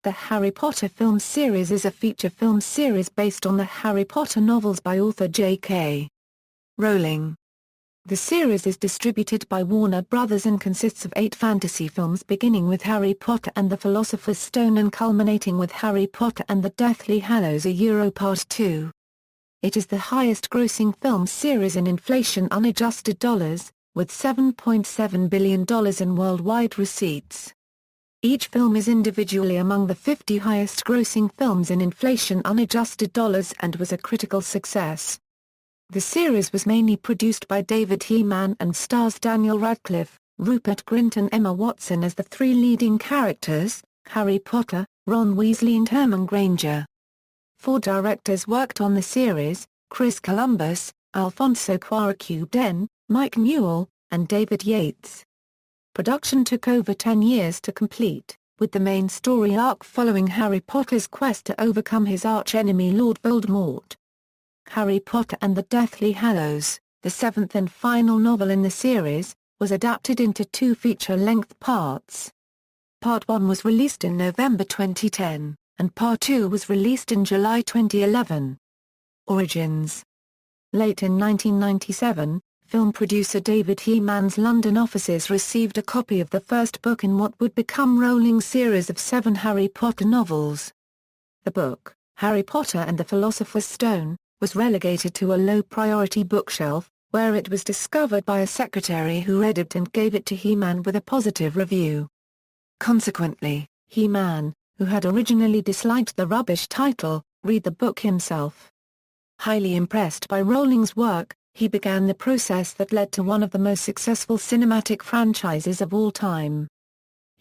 The Harry Potter film series is a feature film series based on the Harry Potter novels by author J.K. Rowling. The series is distributed by Warner Brothers and consists of 8 fantasy films beginning with Harry Potter and the Philosopher's Stone and culminating with Harry Potter and the Deathly Hallows Part 2. It is the highest-grossing film series in inflation unadjusted dollars, with $7.7 billion in worldwide receipts. Each film is individually among the 50 highest-grossing films in inflation unadjusted dollars and was a critical success. The series was mainly produced by David Heyman and stars Daniel Radcliffe, Rupert Grint and Emma Watson as the 3 leading characters, Harry Potter, Ron Weasley and Hermione Granger. 4 directors worked on the series, Chris Columbus, Alfonso Cuarón, Mike Newell, and David Yates. Production took over 10 years to complete, with the main story arc following Harry Potter's quest to overcome his arch-enemy Lord Voldemort. Harry Potter and the Deathly Hallows, the 7th and final novel in the series, was adapted into 2 feature-length parts. Part 1 was released in November 2010, and Part 2 was released in July 2011. Origins. Late in 1997, film producer David Heyman's London offices received a copy of the first book in what would become Rowling's series of 7 Harry Potter novels. The book, Harry Potter and the Philosopher's Stone, was relegated to a low-priority bookshelf, where it was discovered by a secretary who read it and gave it to Heyman with a positive review. Consequently, Heyman, who had originally disliked the rubbish title, read the book himself. Highly impressed by Rowling's work, he began the process that led to one of the most successful cinematic franchises of all time.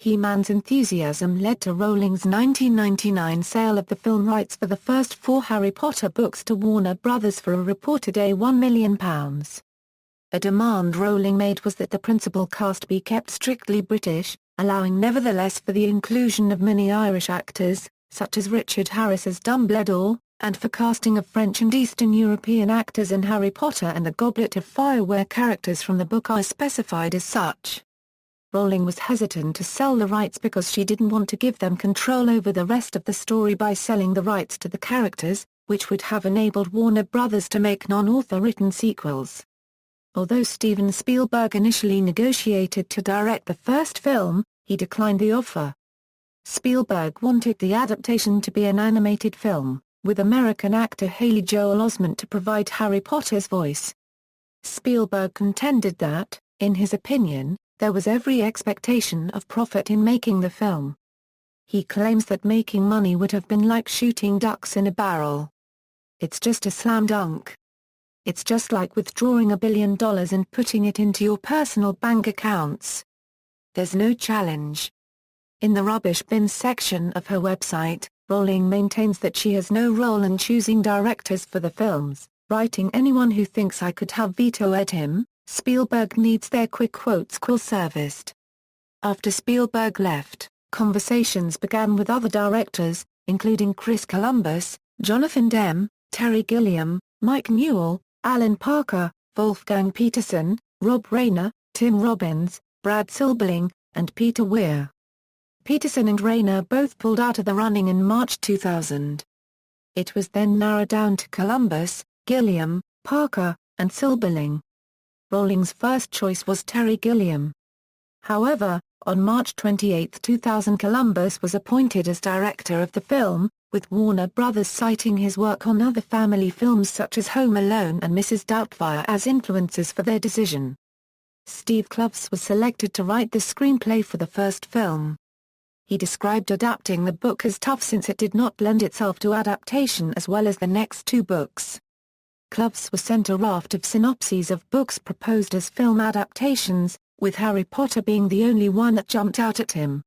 Heyman's enthusiasm led to Rowling's 1999 sale of the film rights for the first 4 Harry Potter books to Warner Brothers for a reported £1 million. A demand Rowling made was that the principal cast be kept strictly British, allowing nevertheless for the inclusion of many Irish actors, such as Richard Harris as Dumbledore, and for casting of French and Eastern European actors in Harry Potter and the Goblet of Fire where characters from the book are specified as such. Rowling was hesitant to sell the rights because she didn't want to give them control over the rest of the story by selling the rights to the characters, which would have enabled Warner Brothers to make non-author-written sequels. Although Steven Spielberg initially negotiated to direct the first film, he declined the offer. Spielberg wanted the adaptation to be an animated film, with American actor Haley Joel Osment to provide Harry Potter's voice. Spielberg contended that, in his opinion, there was every expectation of profit in making the film. He claims that making money would have been like shooting ducks in a barrel. It's just a slam dunk. It's just like withdrawing $1 billion and putting it into your personal bank accounts. There's no challenge. In the rubbish bin section of her website, Rowling maintains that she has no role in choosing directors for the films, writing anyone who thinks I could have vetoed him, Spielberg needs their quick quotes serviced. After Spielberg left, conversations began with other directors, including Chris Columbus, Jonathan Demme, Terry Gilliam, Mike Newell, Alan Parker, Wolfgang Peterson, Rob Reiner, Tim Robbins, Brad Silberling, and Peter Weir. Peterson and Reiner both pulled out of the running in March 2000. It was then narrowed down to Columbus, Gilliam, Parker, and Silberling. Rowling's first choice was Terry Gilliam. However, on March 28, 2000 Columbus was appointed as director of the film, with Warner Brothers citing his work on other family films such as Home Alone and Mrs. Doubtfire as influences for their decision. Steve Kloves was selected to write the screenplay for the first film. He described adapting the book as tough since it did not lend itself to adaptation as well as the next 2 books. Kloves was sent a raft of synopses of books proposed as film adaptations, with Harry Potter being the only one that jumped out at him.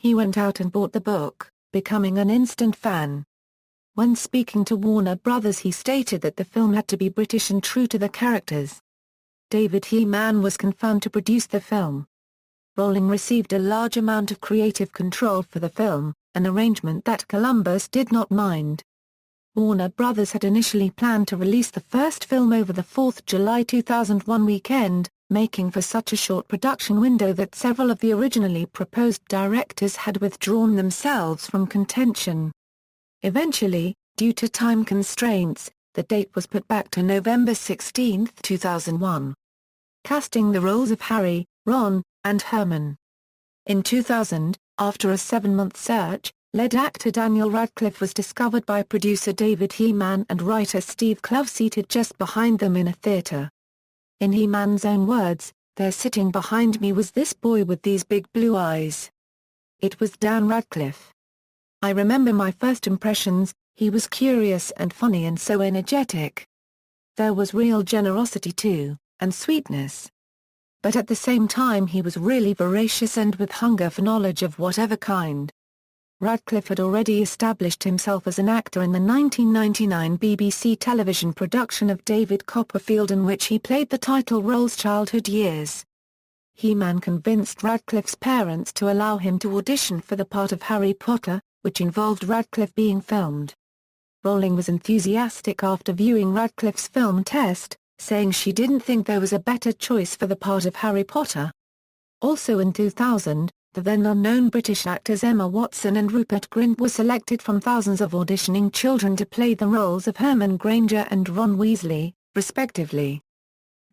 He went out and bought the book, becoming an instant fan. When speaking to Warner Brothers he stated that the film had to be British and true to the characters. David Heyman was confirmed to produce the film. Rowling received a large amount of creative control for the film, an arrangement that Columbus did not mind. Warner Brothers had initially planned to release the first film over the 4th July 2001 weekend, making for such a short production window that several of the originally proposed directors had withdrawn themselves from contention. Eventually, due to time constraints, the date was put back to November 16, 2001. Casting the roles of Harry, Ron, and Hermione. In 2000, after a 7-month search, lead actor Daniel Radcliffe was discovered by producer David Heyman and writer Steve Kloves seated just behind them in a theater. In Heyman's own words, "There sitting behind me was this boy with these big blue eyes. It was Dan Radcliffe. I remember my first impressions, he was curious and funny and so energetic. There was real generosity too, and sweetness. But at the same time he was really voracious and with hunger for knowledge of whatever kind." Radcliffe had already established himself as an actor in the 1999 BBC television production of David Copperfield in which he played the title role's childhood years. Heyman convinced Radcliffe's parents to allow him to audition for the part of Harry Potter, which involved Radcliffe being filmed. Rowling was enthusiastic after viewing Radcliffe's film test, saying she didn't think there was a better choice for the part of Harry Potter. Also in 2000, the then unknown British actors Emma Watson and Rupert Grint were selected from thousands of auditioning children to play the roles of Hermione Granger and Ron Weasley, respectively.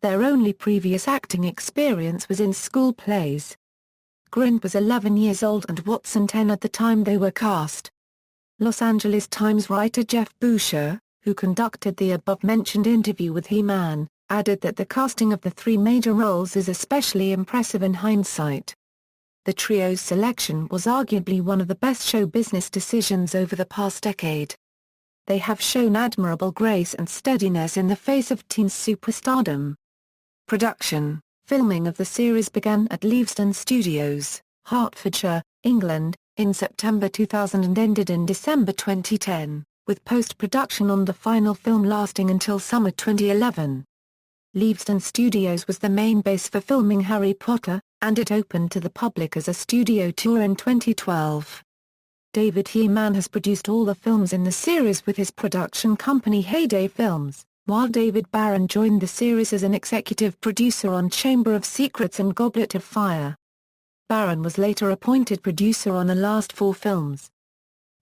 Their only previous acting experience was in school plays. Grint was 11 years old and Watson 10 at the time they were cast. Los Angeles Times writer Jeff Boucher, who conducted the above-mentioned interview with Heyman, added that the casting of the three major roles is especially impressive in hindsight. The trio's selection was arguably one of the best show business decisions over the past decade. They have shown admirable grace and steadiness in the face of teen superstardom. Production. Filming of the series began at Leavesden Studios, Hertfordshire, England, in September 2000 and ended in December 2010, with post-production on the final film lasting until summer 2011. Leavesden Studios was the main base for filming Harry Potter, and it opened to the public as a studio tour in 2012. David Heyman has produced all the films in the series with his production company Heyday Films, while David Barron joined the series as an executive producer on Chamber of Secrets and Goblet of Fire. Barron was later appointed producer on the last 4 films.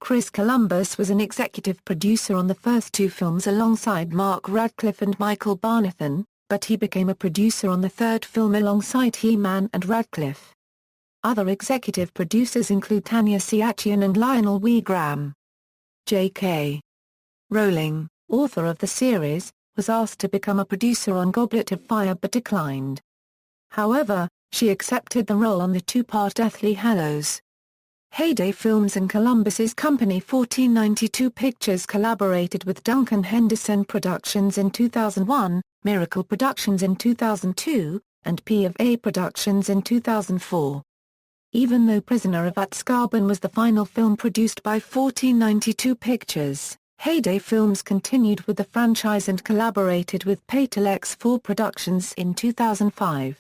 Chris Columbus was an executive producer on the first 2 films alongside Mark Radcliffe and Michael Barnathan, but he became a producer on the third film alongside Heyman and Radcliffe. Other executive producers include Tanya Siachian and Lionel Weagram. J.K. Rowling, author of the series, was asked to become a producer on Goblet of Fire but declined. However, she accepted the role on the 2-part Deathly Hallows. Heyday Films and Columbus's company 1492 Pictures collaborated with Duncan Henderson Productions in 2001, Miracle Productions in 2002, and P of A Productions in 2004. Even though Prisoner of Azkaban was the final film produced by 1492 Pictures, Heyday Films continued with the franchise and collaborated with Paytalex 4 Productions in 2005.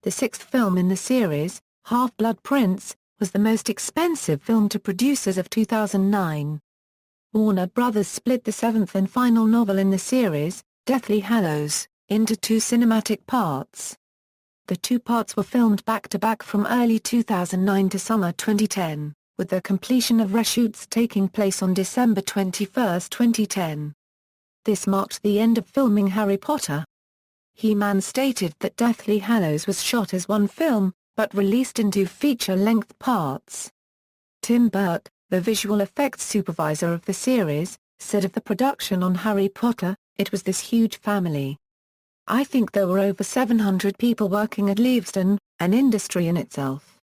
The 6th film in the series, Half-Blood Prince, was the most expensive film to produce as of 2009. Warner Brothers split the 7th and final novel in the series, Deathly Hallows, into 2 cinematic parts. The 2 parts were filmed back-to-back from early 2009 to summer 2010, with the completion of reshoots taking place on December 21, 2010. This marked the end of filming Harry Potter. Heyman stated that Deathly Hallows was shot as one film, but released in 2 feature-length parts. Tim Burke, the visual effects supervisor of the series, said of the production on Harry Potter, "It was this huge family. I think there were over 700 people working at Leavesden, an industry in itself."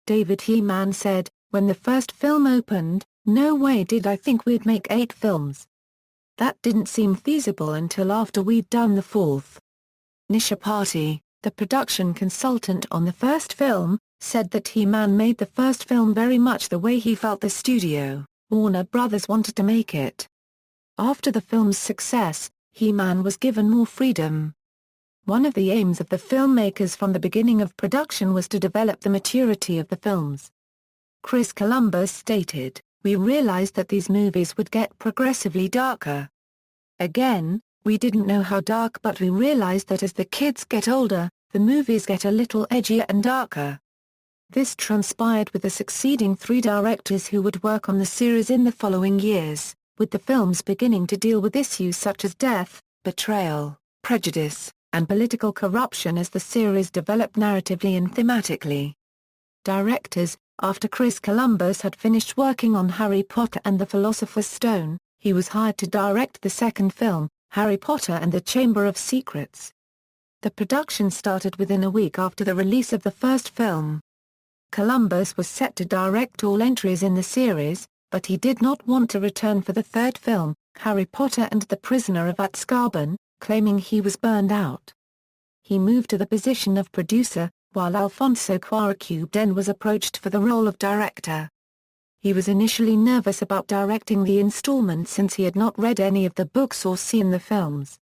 David Heyman said, "When the first film opened, no way did I think we'd make 8 films. That didn't seem feasible until after we'd done the 4th. Nisha Party, the production consultant on the first film, said that Heyman made the first film very much the way he felt the studio, Warner Brothers, wanted to make it. After the film's success, Heyman was given more freedom. One of the aims of the filmmakers from the beginning of production was to develop the maturity of the films." Chris Columbus stated, "We realized that these movies would get progressively darker. Again, we didn't know how dark, but we realized that as the kids get older, the movies get a little edgier and darker. This transpired with the succeeding 3 directors who would work on the series in the following years, with the films beginning to deal with issues such as death, betrayal, prejudice, and political corruption as the series developed narratively and thematically. Directors: after Chris Columbus had finished working on Harry Potter and the Philosopher's Stone, he was hired to direct the second film, Harry Potter and the Chamber of Secrets. The production started within a week after the release of the first film. Columbus was set to direct all entries in the series, but he did not want to return for the third film, Harry Potter and the Prisoner of Azkaban, claiming he was burned out. He moved to the position of producer, while Alfonso Cuarón was approached for the role of director. He was initially nervous about directing the installment since he had not read any of the books or seen the films.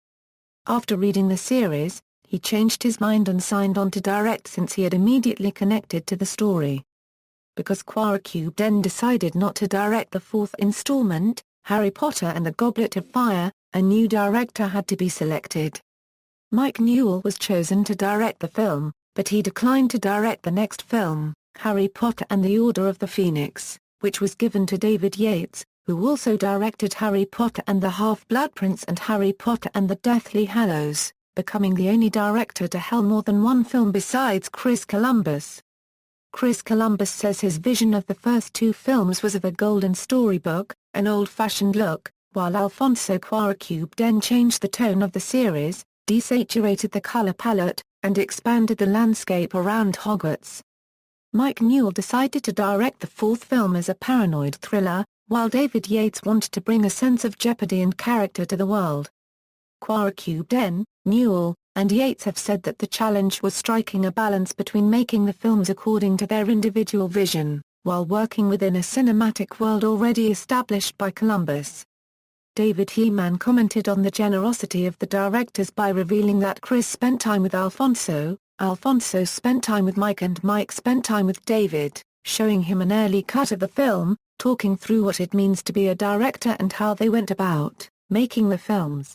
After reading the series, he changed his mind and signed on to direct since he had immediately connected to the story. Because Cuarón decided not to direct the fourth installment, Harry Potter and the Goblet of Fire, a new director had to be selected. Mike Newell was chosen to direct the film, but he declined to direct the next film, Harry Potter and the Order of the Phoenix, which was given to David Yates, who also directed Harry Potter and the Half-Blood Prince and Harry Potter and the Deathly Hallows, becoming the only director to helm more than one film besides Chris Columbus. Chris Columbus says his vision of the first 2 films was of a golden storybook, an old-fashioned look, while Alfonso Cuarón changed the tone of the series, desaturated the color palette, and expanded the landscape around Hogwarts. Mike Newell decided to direct the fourth film as a paranoid thriller, while David Yates wanted to bring a sense of jeopardy and character to the world. Cuarón, Newell, and Yates have said that the challenge was striking a balance between making the films according to their individual vision, while working within a cinematic world already established by Columbus. David Heyman commented on the generosity of the directors by revealing that Chris spent time with Alfonso, Alfonso spent time with Mike and Mike spent time with David, showing him an early cut of the film, talking through what it means to be a director and how they went about making the films.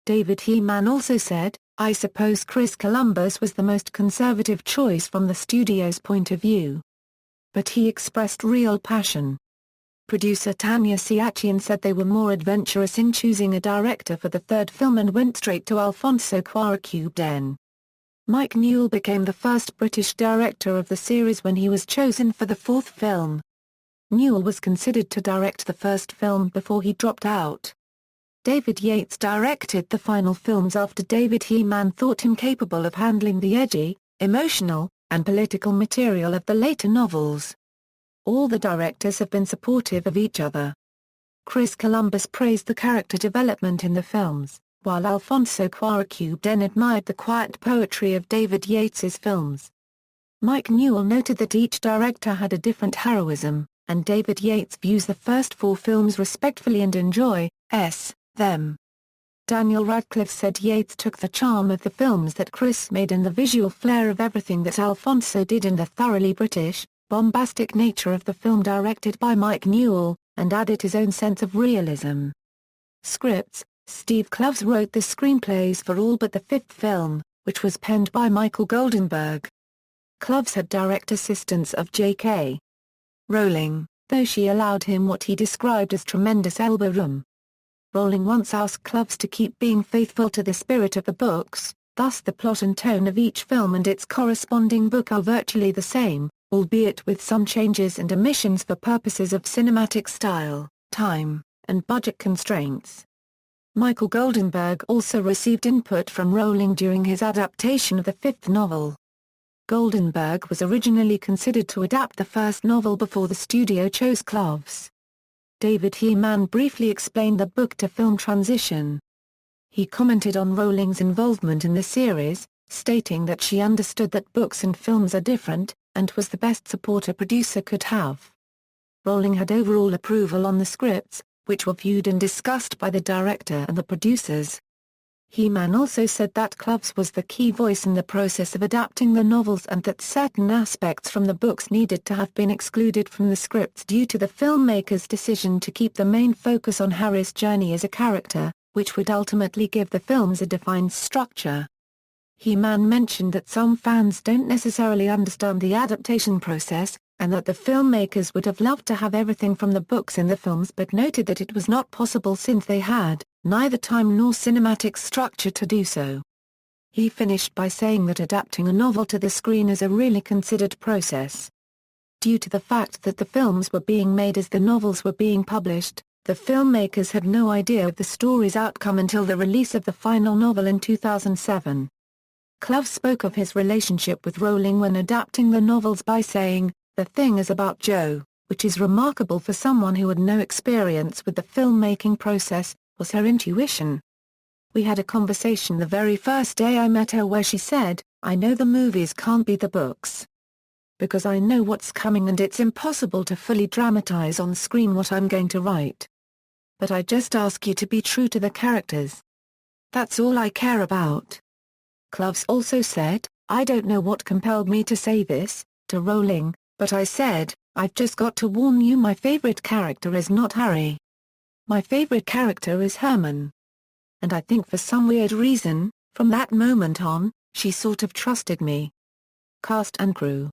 David Heyman also said, "I suppose Chris Columbus was the most conservative choice from the studio's point of view. But he expressed real passion." Producer Tanya Siachian said they were more adventurous in choosing a director for the third film and went straight to Alfonso Cuarón. Mike Newell became the first British director of the series when he was chosen for the fourth film. Newell was considered to direct the first film before he dropped out. David Yates directed the final films after David Heyman thought him capable of handling the edgy, emotional, and political material of the later novels. All the directors have been supportive of each other. Chris Columbus praised the character development in the films, while Alfonso Cuarón admired the quiet poetry of David Yates's films. Mike Newell noted that each director had a different heroism, and David Yates views the first 4 films respectfully and enjoys them. Daniel Radcliffe said Yates took the charm of the films that Chris made and the visual flair of everything that Alfonso did in the thoroughly British, bombastic nature of the film directed by Mike Newell, and added his own sense of realism. Scripts: Steve Kloves wrote the screenplays for all but the 5th film, which was penned by Michael Goldenberg. Kloves had direct assistance of J.K. Rowling, though she allowed him what he described as tremendous elbow room. Rowling once asked Kloves to keep being faithful to the spirit of the books, thus the plot and tone of each film and its corresponding book are virtually the same, albeit with some changes and omissions for purposes of cinematic style, time, and budget constraints. Michael Goldenberg also received input from Rowling during his adaptation of the 5th novel. Goldenberg was originally considered to adapt the first novel before the studio chose Kloves. David Heyman briefly explained the book-to-film transition. He commented on Rowling's involvement in the series, stating that she understood that books and films are different, and was the best support a producer could have. Rowling had overall approval on the scripts, which were viewed and discussed by the director and the producers. Heyman also said that Kloves was the key voice in the process of adapting the novels and that certain aspects from the books needed to have been excluded from the scripts due to the filmmakers' decision to keep the main focus on Harry's journey as a character, which would ultimately give the films a defined structure. Heyman mentioned that some fans don't necessarily understand the adaptation process, and that the filmmakers would have loved to have everything from the books in the films, but noted that it was not possible since they had neither time nor cinematic structure to do so. He finished by saying that adapting a novel to the screen is a really considered process. Due to the fact that the films were being made as the novels were being published, the filmmakers had no idea of the story's outcome until the release of the final novel in 2007. Clough spoke of his relationship with Rowling when adapting the novels by saying, "The thing is about Jo, which is remarkable for someone who had no experience with the filmmaking process, was her intuition. We had a conversation the very first day I met her where she said, 'I know the movies can't be the books. Because I know what's coming and it's impossible to fully dramatize on screen what I'm going to write. But I just ask you to be true to the characters. That's all I care about.'" Clough also said, "I don't know what compelled me to say this to Rowling, but I said, I've just got to warn you, my favorite character is not Harry. My favorite character is Hermione. And I think for some weird reason, from that moment on, she sort of trusted me." Cast and crew.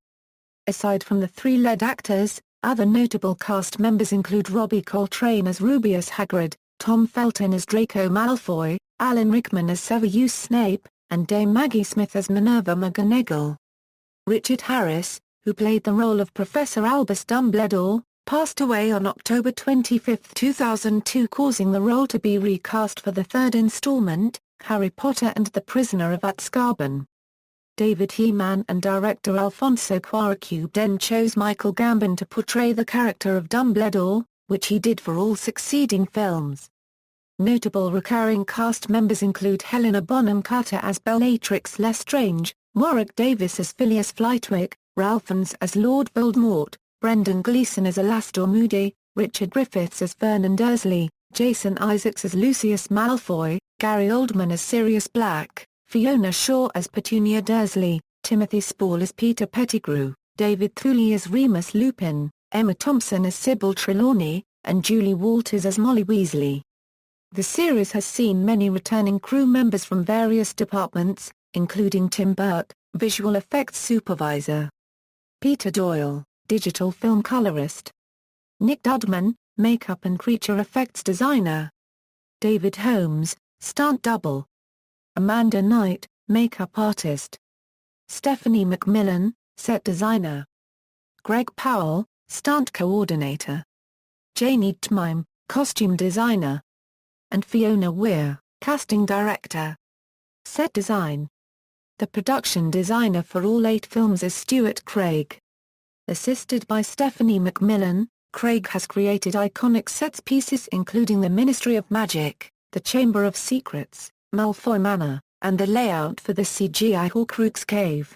Aside from the three lead actors, other notable cast members include Robbie Coltrane as Rubeus Hagrid, Tom Felton as Draco Malfoy, Alan Rickman as Severus Snape, and Dame Maggie Smith as Minerva McGonagall. Richard Harris, who played the role of Professor Albus Dumbledore, passed away on October 25, 2002, causing the role to be recast for the third installment, Harry Potter and the Prisoner of Azkaban. David Heyman and director Alfonso Cuarón then chose Michael Gambon to portray the character of Dumbledore, which he did for all succeeding films. Notable recurring cast members include Helena Bonham Carter as Bellatrix Lestrange, Warwick Davis as Phileas Flitwick, Ralph Fiennes as Lord Voldemort, Brendan Gleeson as Alastor Moody, Richard Griffiths as Vernon Dursley, Jason Isaacs as Lucius Malfoy, Gary Oldman as Sirius Black, Fiona Shaw as Petunia Dursley, Timothy Spall as Peter Pettigrew, David Thewley as Remus Lupin, Emma Thompson as Sybil Trelawney, and Julie Walters as Molly Weasley. The series has seen many returning crew members from various departments, including Tim Burke, visual effects supervisor; Peter Doyle, digital film colorist; Nick Dudman, makeup and creature effects designer; David Holmes, stunt double; Amanda Knight, makeup artist; Stephanie McMillan, set designer; Greg Powell, stunt coordinator; Janie Tmime, costume designer; and Fiona Weir, casting director. Set design. The production designer for all 8 films is Stuart Craig. Assisted by Stephanie McMillan, Craig has created iconic set pieces including the Ministry of Magic, the Chamber of Secrets, Malfoy Manor, and the layout for the CGI Horcrux Cave.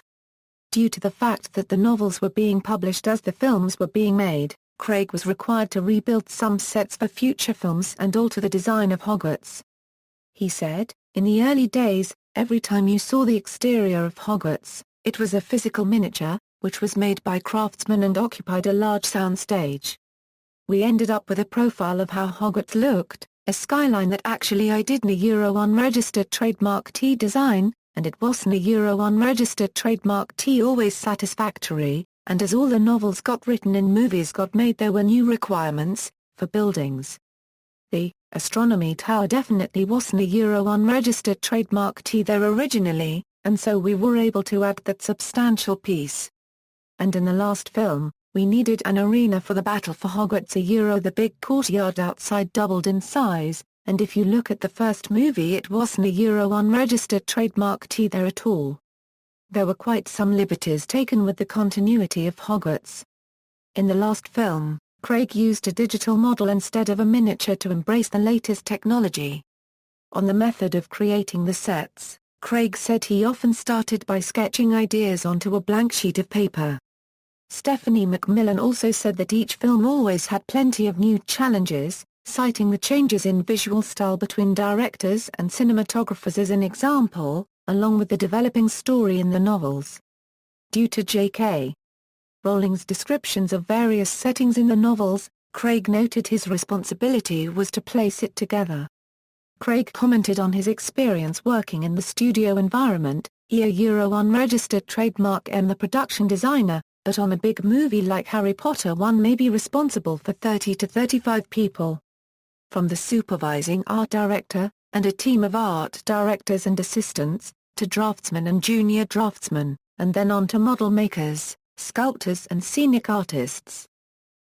Due to the fact that the novels were being published as the films were being made, Craig was required to rebuild some sets for future films and alter the design of Hogwarts. He said, "In the early days, every time you saw the exterior of Hogwarts, it was a physical miniature, which was made by craftsmen and occupied a large sound stage. We ended up with a profile of how Hogwarts looked, a skyline that actually I did a Euro unregistered trademark T design, and it wasn't a Euro unregistered trademark T always satisfactory, and as all the novels got written and movies got made there were new requirements, for buildings. The Astronomy Tower definitely wasn't a Euro unregistered trademark T there originally, and so we were able to add that substantial piece. And in the last film, we needed an arena for the Battle for Hogwarts a Euro the big courtyard outside doubled in size, and if you look at the first movie it wasn't a Euro unregistered trademark T there at all. There were quite some liberties taken with the continuity of Hogwarts. In the last film, Craig used a digital model instead of a miniature to embrace the latest technology. On the method of creating the sets, Craig said he often started by sketching ideas onto a blank sheet of paper. Stephanie McMillan also said that each film always had plenty of new challenges, citing the changes in visual style between directors and cinematographers as an example, along with the developing story in the novels. Due to J.K. Rowling's descriptions of various settings in the novels, Craig noted his responsibility was to place it together. Craig commented on his experience working in the studio environment. Unregistered trademark and the production designer, but on a big movie like Harry Potter one may be responsible for 30 to 35 people. From the supervising art director, and a team of art directors and assistants, to draftsmen and junior draftsmen, and then on to model makers, sculptors and scenic artists.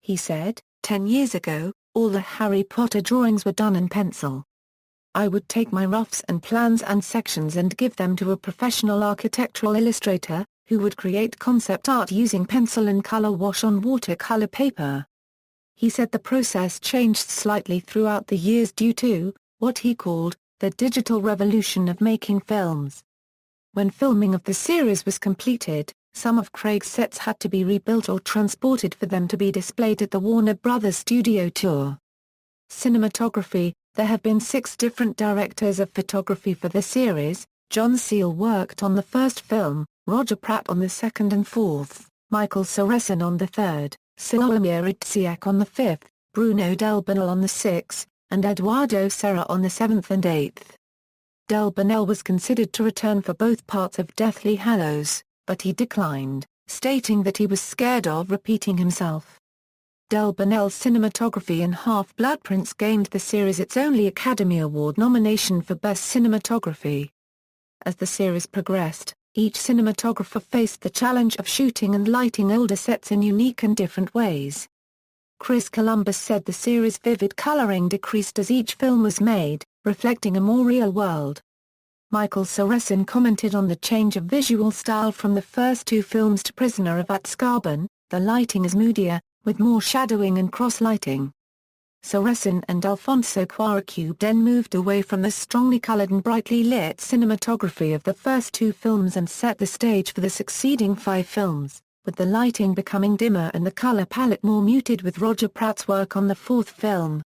He said, 10 years ago, all the Harry Potter drawings were done in pencil. I would take my roughs and plans and sections and give them to a professional architectural illustrator, who would create concept art using pencil and color wash on watercolor paper. He said the process changed slightly throughout the years due to, what he called, the digital revolution of making films. When filming of the series was completed, some of Craig's sets had to be rebuilt or transported for them to be displayed at the Warner Brothers studio tour. Cinematography. There have been 6 different directors of photography for the series. John Seale worked on the first film, Roger Pratt on the second and fourth, Michael Soresin on the third, Sławomir Idziak on the fifth, Bruno Del Bonell on the sixth, and Eduardo Serra on the seventh and eighth. Del Bonell was considered to return for both parts of Deathly Hallows, but he declined, stating that he was scared of repeating himself. Del Bonell's cinematography in Half-Blood Prince gained the series its only Academy Award nomination for Best Cinematography. As the series progressed, each cinematographer faced the challenge of shooting and lighting older sets in unique and different ways. Chris Columbus said the series' vivid coloring decreased as each film was made, reflecting a more real world. Michael Soresin commented on the change of visual style from the first 2 films to Prisoner of Azkaban. The lighting is moodier, with more shadowing and cross-lighting. Soresin and Alfonso Cuarón then moved away from the strongly colored and brightly lit cinematography of the first 2 films and set the stage for the succeeding 5 films, with the lighting becoming dimmer and the color palette more muted with Roger Pratt's work on the 4th film.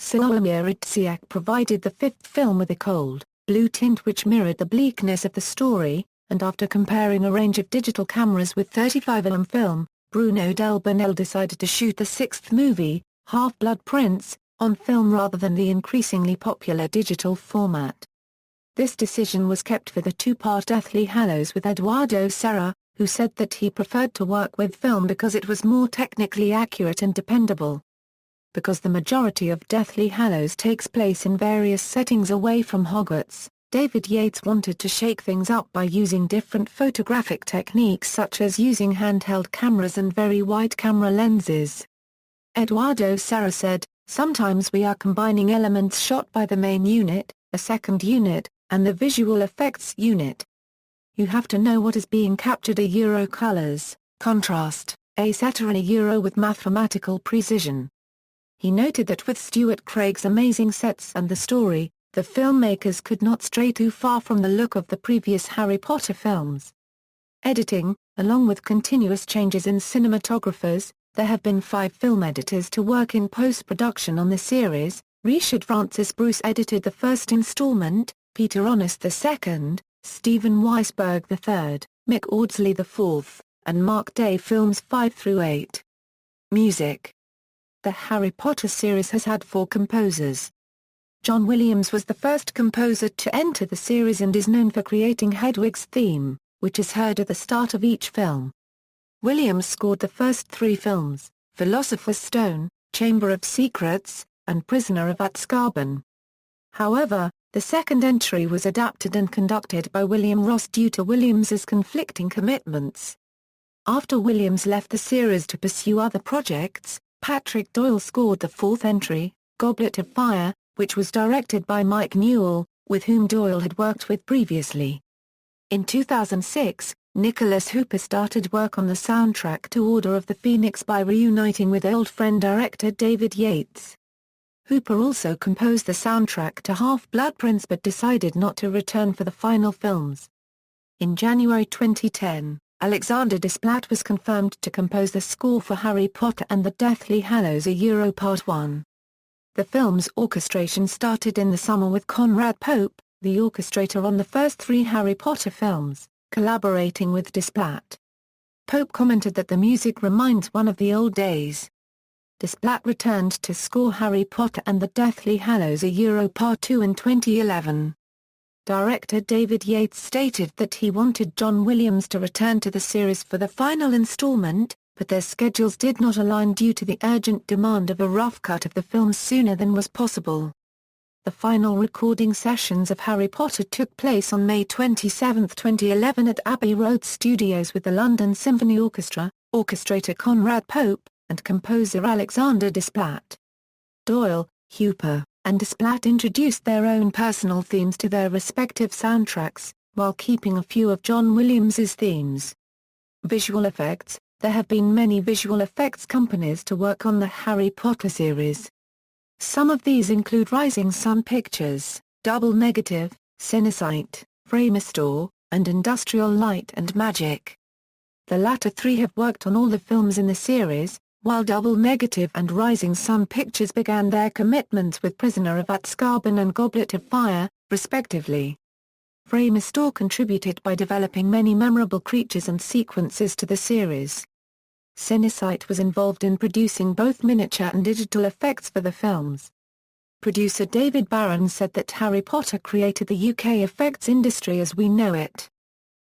Sławomir Idziak provided the 5th film with a cold, blue tint which mirrored the bleakness of the story, and after comparing a range of digital cameras with 35mm film, Bruno Del Bonell decided to shoot the 6th movie, Half-Blood Prince, on film rather than the increasingly popular digital format. This decision was kept for the 2-part Deathly Hallows with Eduardo Serra, who said that he preferred to work with film because it was more technically accurate and dependable. Because the majority of Deathly Hallows takes place in various settings away from Hogwarts, David Yates wanted to shake things up by using different photographic techniques such as using handheld cameras and very wide camera lenses. Eduardo Serra said, "Sometimes we are combining elements shot by the main unit, a second unit, and the visual effects unit. You have to know what is being captured Euro colors, contrast, etc. Euro with mathematical precision." He noted that with Stuart Craig's amazing sets and the story, the filmmakers could not stray too far from the look of the previous Harry Potter films. Editing. Along with continuous changes in cinematographers, there have been 5 film editors to work in post-production on the series. Richard Francis Bruce edited the first installment, Peter Honest the second, Stephen Weisberg the third, Mick Audsley the fourth, and Mark Day films 5 through 8. Music. The Harry Potter series has had 4 composers. John Williams was the first composer to enter the series and is known for creating Hedwig's theme, which is heard at the start of each film. Williams scored the first 3 films, Philosopher's Stone, Chamber of Secrets, and Prisoner of Azkaban. However, the second entry was adapted and conducted by William Ross due to Williams's conflicting commitments. After Williams left the series to pursue other projects, Patrick Doyle scored the 4th entry, Goblet of Fire, which was directed by Mike Newell, with whom Doyle had worked with previously. In 2006, Nicholas Hooper started work on the soundtrack to Order of the Phoenix by reuniting with old friend director David Yates. Hooper also composed the soundtrack to Half-Blood Prince but decided not to return for the final films. In January 2010, Alexander Desplat was confirmed to compose the score for Harry Potter and the Deathly Hallows Euro Part 1. The film's orchestration started in the summer with Conrad Pope, the orchestrator on the first 3 Harry Potter films, collaborating with Desplat. Pope commented that the music reminds one of the old days. Desplat returned to score Harry Potter and the Deathly Hallows Part 2 in 2011. Director David Yates stated that he wanted John Williams to return to the series for the final installment, but their schedules did not align due to the urgent demand of a rough cut of the films sooner than was possible. The final recording sessions of Harry Potter took place on May 27, 2011 at Abbey Road Studios with the London Symphony Orchestra, orchestrator Conrad Pope, and composer Alexander Desplat. Doyle, Hooper, and Desplat introduced their own personal themes to their respective soundtracks, while keeping a few of John Williams's themes. Visual effects. There have been many visual effects companies to work on the Harry Potter series. Some of these include Rising Sun Pictures, Double Negative, Cinesite, Framestore, and Industrial Light and Magic. The latter three have worked on all the films in the series, while Double Negative and Rising Sun Pictures began their commitments with Prisoner of Azkaban and Goblet of Fire, respectively. Framestore contributed by developing many memorable creatures and sequences to the series. Cinesite was involved in producing both miniature and digital effects for the films. Producer David Barron said that Harry Potter created the UK effects industry as we know it.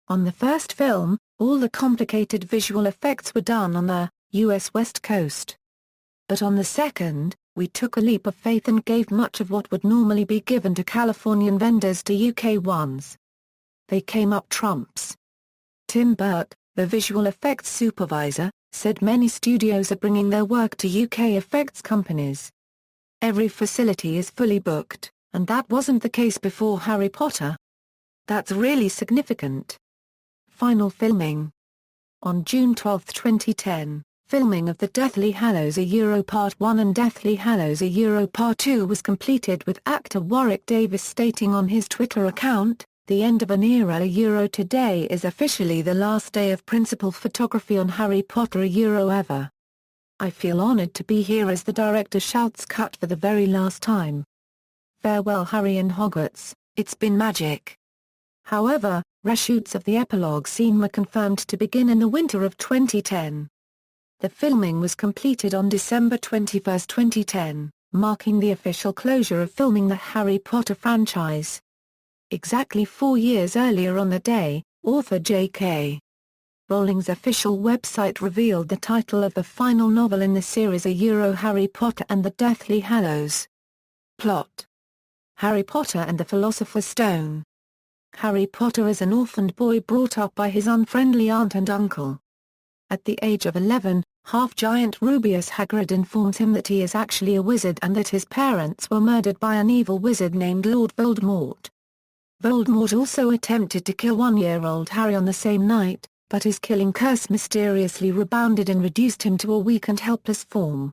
On the first film, all the complicated visual effects were done on the US West Coast. But on the second, we took a leap of faith and gave much of what would normally be given to Californian vendors to UK ones. They came up trumps. Tim Burke, the visual effects supervisor, said many studios are bringing their work to UK effects companies. Every facility is fully booked, and that wasn't the case before Harry Potter. That's really significant. Final filming. On June 12, 2010, filming of the Deathly Hallows Part 1 and Deathly Hallows Part 2 was completed with actor Warwick Davis stating on his Twitter account, "The end of an era. Today is officially the last day of principal photography on Harry Potter ever. I feel honored to be here as the director shouts cut for the very last time. Farewell Harry and Hogwarts, it's been magic." However, reshoots of the epilogue scene were confirmed to begin in the winter of 2010. The filming was completed on December 21, 2010, marking the official closure of filming the Harry Potter franchise. Exactly 4 years earlier on the day, author J.K. Rowling's official website revealed the title of the final novel in the series Harry Potter and the Deathly Hallows. Plot: Harry Potter and the Philosopher's Stone. Harry Potter is an orphaned boy brought up by his unfriendly aunt and uncle. At the age of 11, half-giant Rubeus Hagrid informs him that he is actually a wizard and that his parents were murdered by an evil wizard named Lord Voldemort. Voldemort also attempted to kill 1-year-old Harry on the same night, but his killing curse mysteriously rebounded and reduced him to a weak and helpless form.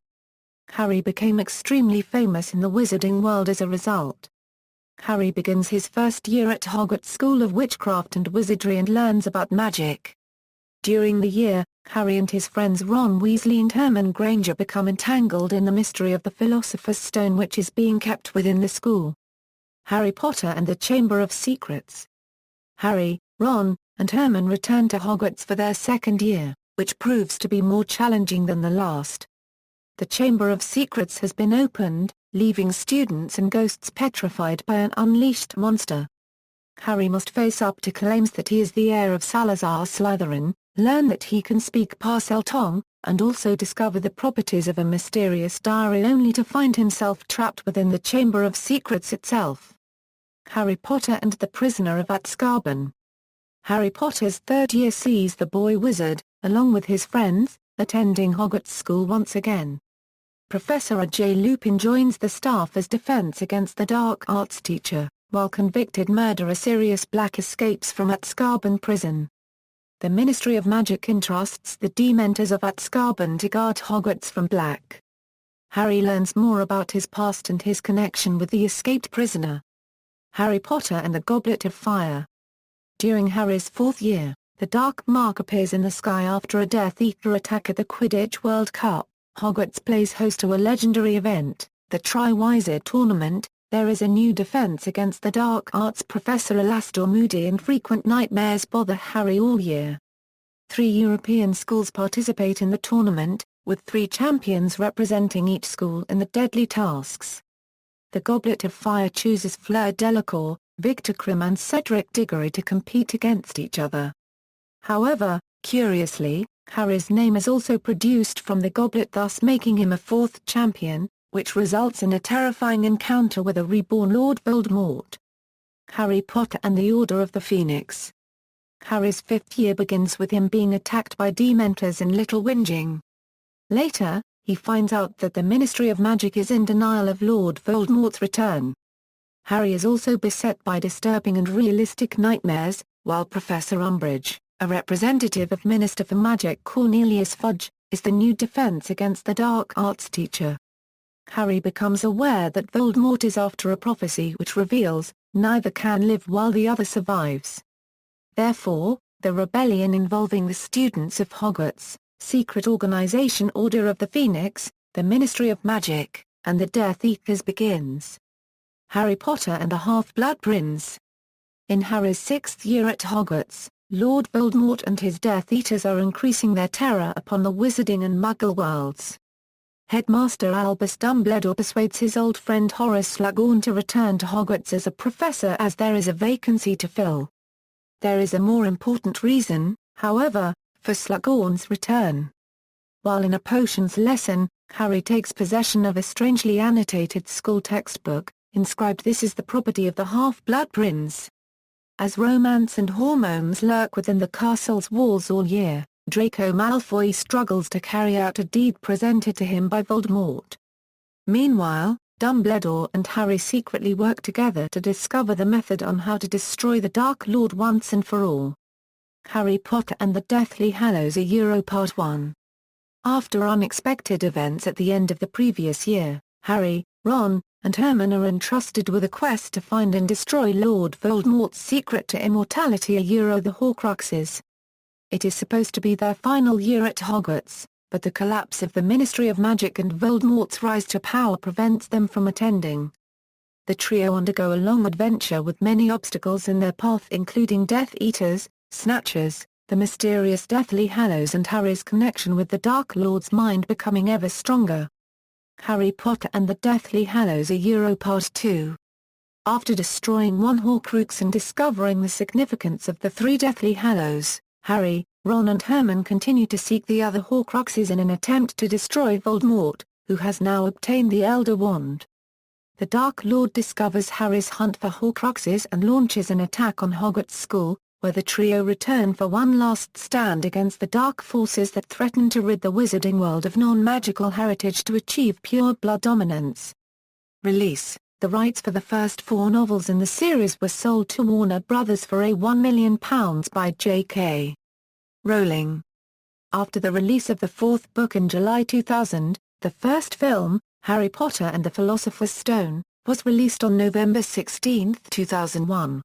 Harry became extremely famous in the wizarding world as a result. Harry begins his first year at Hogwarts School of Witchcraft and Wizardry and learns about magic. During the year, Harry and his friends Ron Weasley and Hermione Granger become entangled in the mystery of the Philosopher's Stone which is being kept within the school. Harry Potter and the Chamber of Secrets. Harry, Ron, and Hermione return to Hogwarts for their second year, which proves to be more challenging than the last. The Chamber of Secrets has been opened, leaving students and ghosts petrified by an unleashed monster. Harry must face up to claims that he is the heir of Salazar Slytherin, learn that he can speak Parseltongue, and also discover the properties of a mysterious diary only to find himself trapped within the Chamber of Secrets itself. Harry Potter and the Prisoner of Azkaban. Harry Potter's third year sees the boy wizard, along with his friends, attending Hogwarts School once again. Professor A.J. Lupin joins the staff as defense against the dark arts teacher, while convicted murderer Sirius Black escapes from Azkaban prison. The Ministry of Magic entrusts the Dementors of Azkaban to guard Hogwarts from Black. Harry learns more about his past and his connection with the escaped prisoner. Harry Potter and the Goblet of Fire. During Harry's fourth year, the Dark Mark appears in the sky after a Death Eater attack at the Quidditch World Cup. Hogwarts plays host to a legendary event, the Triwizard Tournament. There is a new defense against the dark arts. Professor Alastor Moody and frequent nightmares bother Harry all year. 3 European schools participate in the tournament, with 3 champions representing each school in the Deadly Tasks. The Goblet of Fire chooses Fleur Delacour, Victor Krum and Cedric Diggory to compete against each other. However, curiously, Harry's name is also produced from the goblet, thus making him a 4th champion, which results in a terrifying encounter with a reborn Lord Voldemort. Harry Potter and the Order of the Phoenix. Harry's 5th year begins with him being attacked by Dementors in Little Whinging. Later, he finds out that the Ministry of Magic is in denial of Lord Voldemort's return. Harry is also beset by disturbing and realistic nightmares, while Professor Umbridge, a representative of Minister for Magic Cornelius Fudge, is the new defense against the dark arts teacher. Harry becomes aware that Voldemort is after a prophecy which reveals, neither can live while the other survives. Therefore, the rebellion involving the students of Hogwarts, secret organization Order of the Phoenix, the Ministry of Magic, and the Death Eaters begins. Harry Potter and the Half-Blood Prince. In Harry's 6th year at Hogwarts, Lord Voldemort and his Death Eaters are increasing their terror upon the Wizarding and Muggle worlds. Headmaster Albus Dumbledore persuades his old friend Horace Slughorn to return to Hogwarts as a professor as there is a vacancy to fill. There is a more important reason, however, for Slughorn's return. While in a potions lesson, Harry takes possession of a strangely annotated school textbook, inscribed "This is the property of the Half-Blood Prince." As romance and hormones lurk within the castle's walls all year, Draco Malfoy struggles to carry out a deed presented to him by Voldemort. Meanwhile, Dumbledore and Harry secretly work together to discover the method on how to destroy the Dark Lord once and for all. Harry Potter and the Deathly Hallows A Euro Part 1. After unexpected events at the end of the previous year, Harry, Ron, and Hermione are entrusted with a quest to find and destroy Lord Voldemort's secret to immortality, the Horcruxes. It is supposed to be their final year at Hogwarts, but the collapse of the Ministry of Magic and Voldemort's rise to power prevents them from attending. The trio undergo a long adventure with many obstacles in their path, including Death Eaters, Snatchers, the mysterious Deathly Hallows, and Harry's connection with the Dark Lord's mind becoming ever stronger. Harry Potter and the Deathly Hallows A Euro Part 2. After destroying one Horcrux and discovering the significance of the 3 Deathly Hallows, Harry, Ron and Hermione continue to seek the other Horcruxes in an attempt to destroy Voldemort, who has now obtained the Elder Wand. The Dark Lord discovers Harry's hunt for Horcruxes and launches an attack on Hogwarts School, where the trio return for one last stand against the dark forces that threaten to rid the wizarding world of non-magical heritage to achieve pure blood dominance. Release: the rights for the first 4 novels in the series were sold to Warner Brothers for £1 million by J.K. Rowling. After the release of the 4th book in July 2000, the first film, Harry Potter and the Philosopher's Stone, was released on November 16, 2001.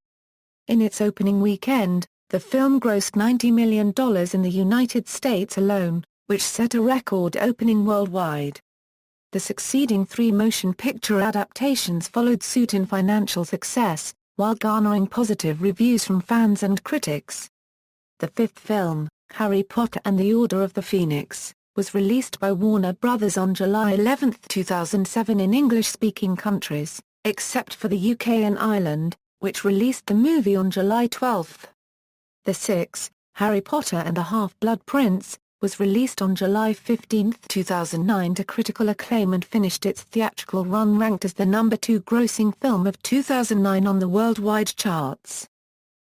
In its opening weekend, the film grossed $90 million in the United States alone, which set a record opening worldwide. The succeeding 3 motion picture adaptations followed suit in financial success, while garnering positive reviews from fans and critics. The 5th film, Harry Potter and the Order of the Phoenix, was released by Warner Brothers on July 11, 2007 in English-speaking countries, except for the UK and Ireland, which released the movie on July 12. The 6th, Harry Potter and the Half-Blood Prince, was released on July 15, 2009 to critical acclaim and finished its theatrical run ranked as the number 2 grossing film of 2009 on the worldwide charts.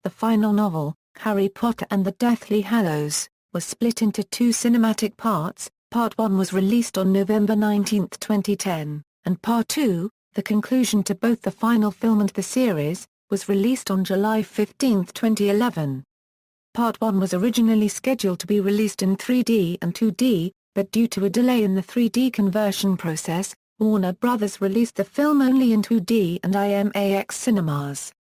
The final novel, Harry Potter and the Deathly Hallows, was split into 2 cinematic parts. Part 1 was released on November 19, 2010, and Part 2, the conclusion to both the final film and the series, was released on July 15, 2011. Part 1 was originally scheduled to be released in 3D and 2D, but due to a delay in the 3D conversion process, Warner Brothers released the film only in 2D and IMAX cinemas.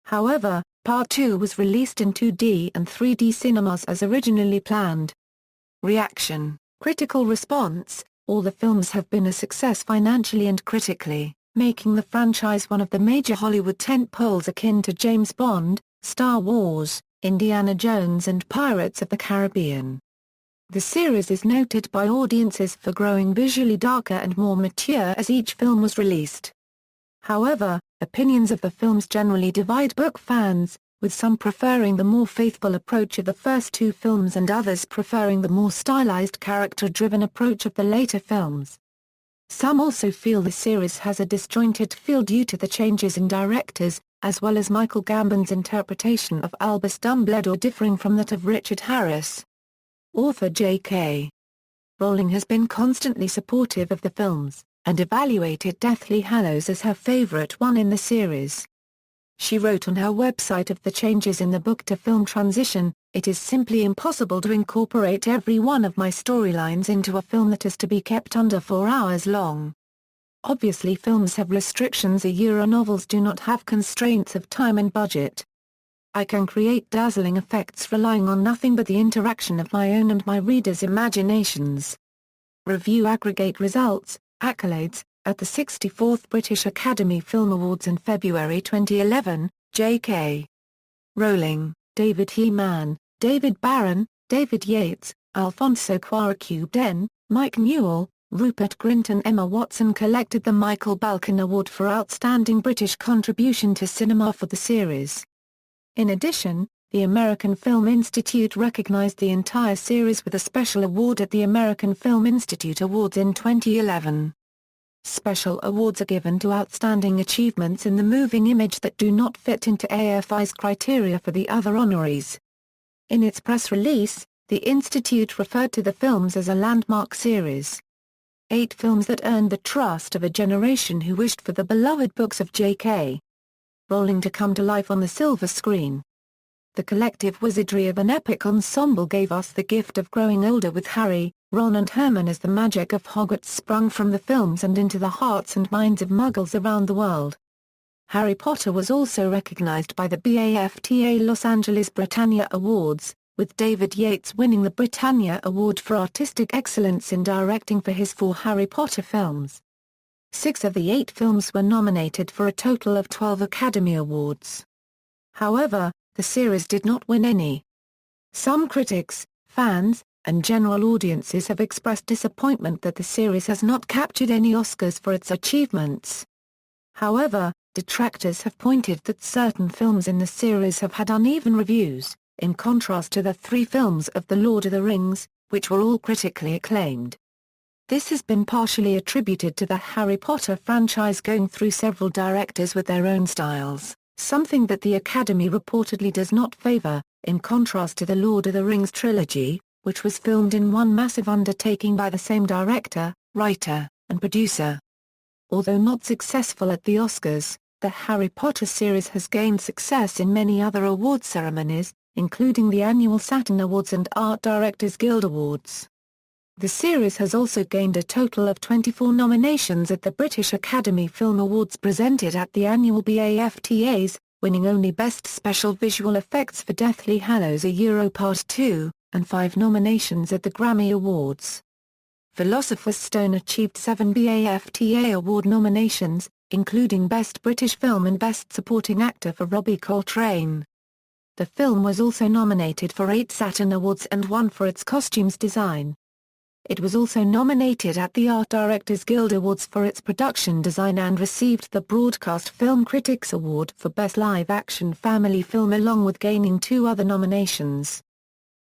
However, Part 2 was released in 2D and 3D cinemas as originally planned. Reaction: critical response: all the films have been a success financially and critically, making the franchise one of the major Hollywood tentpoles akin to James Bond, Star Wars, Indiana Jones and Pirates of the Caribbean. The series is noted by audiences for growing visually darker and more mature as each film was released. However, opinions of the films generally divide book fans, with some preferring the more faithful approach of the first two films and others preferring the more stylized character-driven approach of the later films. Some also feel the series has a disjointed feel due to the changes in directors, as well as Michael Gambon's interpretation of Albus Dumbledore differing from that of Richard Harris. Author J.K. Rowling has been constantly supportive of the films, and evaluated Deathly Hallows as her favorite one in the series. She wrote on her website of the changes in the book-to-film transition, "It is simply impossible to incorporate every one of my storylines into a film that is to be kept under 4 hours long. Obviously films have restrictions novels do not have constraints of time and budget. I can create dazzling effects relying on nothing but the interaction of my own and my readers' imaginations." Review aggregate results, accolades, at the 64th British Academy Film Awards in February 2011, J.K. Rowling, David Heyman, David Barron, David Yates, Alfonso Cuarón, Mike Newell, Rupert Grint and Emma Watson collected the Michael Balcon Award for Outstanding British Contribution to Cinema for the series. In addition, the American Film Institute recognized the entire series with a special award at the American Film Institute Awards in 2011. Special awards are given to outstanding achievements in the moving image that do not fit into AFI's criteria for the other honorees. In its press release, the Institute referred to the films as a landmark series. 8 films that earned the trust of a generation who wished for the beloved books of J.K. Rowling to come to life on the silver screen. The collective wizardry of an epic ensemble gave us the gift of growing older with Harry, Ron and Hermione as the magic of Hogwarts sprung from the films and into the hearts and minds of Muggles around the world. Harry Potter was also recognized by the BAFTA Los Angeles Britannia Awards, with David Yates winning the Britannia Award for Artistic Excellence in Directing for his 4 Harry Potter films. 6 of the 8 films were nominated for a total of 12 Academy Awards. However, the series did not win any. Some critics, fans, and general audiences have expressed disappointment that the series has not captured any Oscars for its achievements. However, detractors have pointed that certain films in the series have had uneven reviews, in contrast to the 3 films of The Lord of the Rings, which were all critically acclaimed. This has been partially attributed to the Harry Potter franchise going through several directors with their own styles, something that the Academy reportedly does not favor, in contrast to the Lord of the Rings trilogy, which was filmed in one massive undertaking by the same director, writer, and producer. Although not successful at the Oscars, the Harry Potter series has gained success in many other award ceremonies, including the annual Saturn Awards and Art Directors Guild Awards. The series has also gained a total of 24 nominations at the British Academy Film Awards presented at the annual BAFTAs, winning only Best Special Visual Effects for Deathly Hallows Part 2, and 5 nominations at the Grammy Awards. Philosopher's Stone achieved 7 BAFTA Award nominations, including Best British Film and Best Supporting Actor for Robbie Coltrane. The film was also nominated for 8 Saturn Awards and 1 for its costumes design. It was also nominated at the Art Directors Guild Awards for its production design and received the Broadcast Film Critics Award for Best Live-Action Family Film along with gaining 2 other nominations.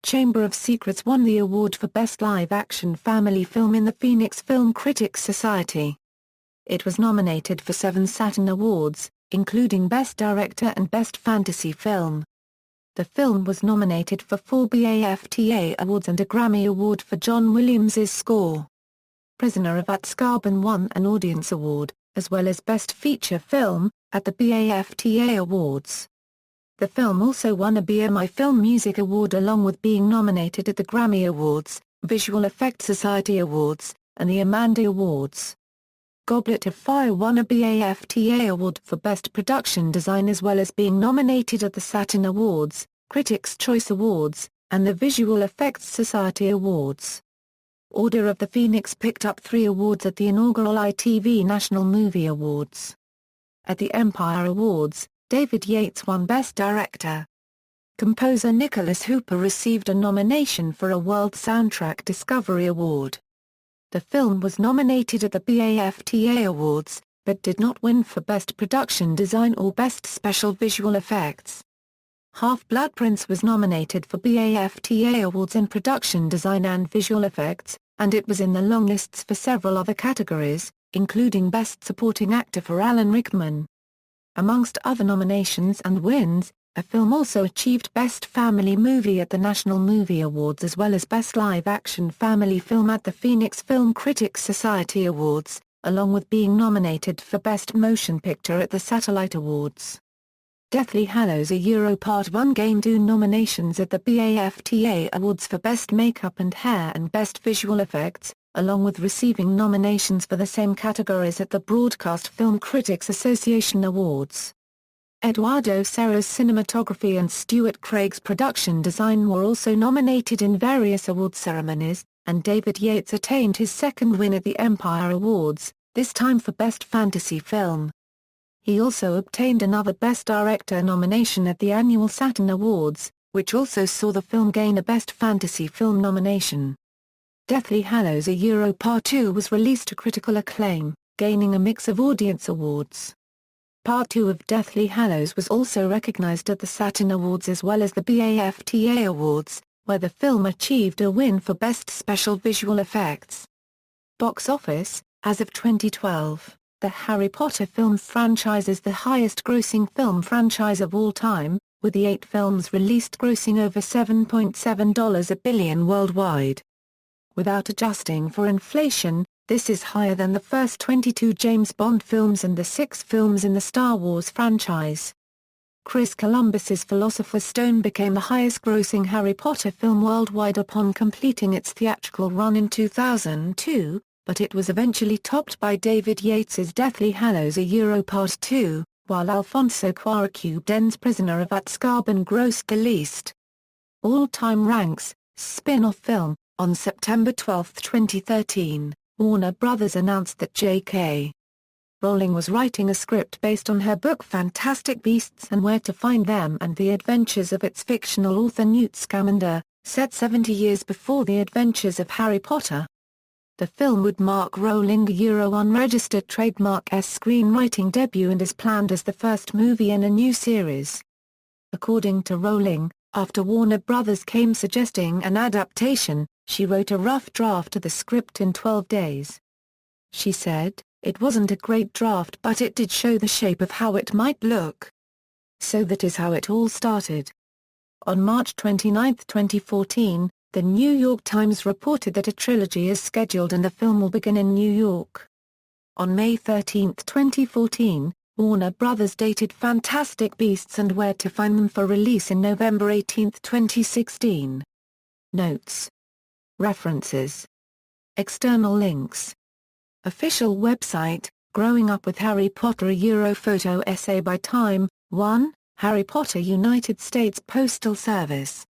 Chamber of Secrets won the award for Best Live-Action Family Film in the Phoenix Film Critics Society. It was nominated for 7 Saturn Awards, including Best Director and Best Fantasy Film. The film was nominated for 4 BAFTA awards and a Grammy Award for John Williams's score. Prisoner of Azkaban won an Audience Award, as well as Best Feature Film, at the BAFTA Awards. The film also won a BMI Film Music Award along with being nominated at the Grammy Awards, Visual Effects Society Awards, and the Amanda Awards. Goblet of Fire won a BAFTA Award for Best Production Design as well as being nominated at the Saturn Awards, Critics' Choice Awards, and the Visual Effects Society Awards. Order of the Phoenix picked up 3 awards at the inaugural ITV National Movie Awards. At the Empire Awards, David Yates won Best Director. composer Nicholas Hooper received a nomination for a World Soundtrack Discovery Award. The film was nominated at the BAFTA Awards, but did not win for Best Production Design or Best Special Visual Effects. Half-Blood Prince was nominated for BAFTA Awards in Production Design and Visual Effects, and it was in the longlists for several other categories, including Best Supporting Actor for Alan Rickman. Amongst other nominations and wins, the film also achieved Best Family Movie at the National Movie Awards as well as Best Live-Action Family Film at the Phoenix Film Critics Society Awards, along with being nominated for Best Motion Picture at the Satellite Awards. Deathly Hallows a Euro Part 1 gained 2 nominations at the BAFTA Awards for Best Makeup and Hair and Best Visual Effects, along with receiving nominations for the same categories at the Broadcast Film Critics Association Awards. Eduardo Serra's cinematography and Stuart Craig's production design were also nominated in various award ceremonies, and David Yates attained his second win at the Empire Awards, this time for Best Fantasy Film. He also obtained another Best Director nomination at the annual Saturn Awards, which also saw the film gain a Best Fantasy Film nomination. Deathly Hallows a Euro Part 2 was released to critical acclaim, gaining a mix of audience awards. Part 2 of Deathly Hallows was also recognized at the Saturn Awards as well as the BAFTA Awards, where the film achieved a win for Best Special Visual Effects. Box office, as of 2012. The Harry Potter film franchise is the highest-grossing film franchise of all time, with the 8 films released grossing over $7.7 billion worldwide. Without adjusting for inflation, this is higher than the first 22 James Bond films and the 6 films in the Star Wars franchise. Chris Columbus's Philosopher's Stone became the highest-grossing Harry Potter film worldwide upon completing its theatrical run in 2002, but it was eventually topped by David Yates's Deathly Hallows a Euro Part 2, while Alfonso Cuarón's Prisoner of Azkaban grossed the least. All-time ranks, spin-off film. On September 12, 2013, Warner Bros. Announced that J.K. Rowling was writing a script based on her book Fantastic Beasts and Where to Find Them and the adventures of its fictional author Newt Scamander, set 70 years before the adventures of Harry Potter. The film would mark Rowling's Euro unregistered trademark's screenwriting debut and is planned as the first movie in a new series. According to Rowling, after Warner Bros. Came suggesting an adaptation, she wrote a rough draft of the script in 12 days. She said, "It wasn't a great draft but it did show the shape of how it might look. So that is how it all started." On March 29, 2014, the New York Times reported that a trilogy is scheduled and the film will begin in New York. On May 13, 2014, Warner Bros. Dated Fantastic Beasts and Where to Find Them for release in November 18, 2016. Notes. References. External links. Official website, Growing Up with Harry Potter, a Euro photo essay by Time. 1, Harry Potter United States Postal Service.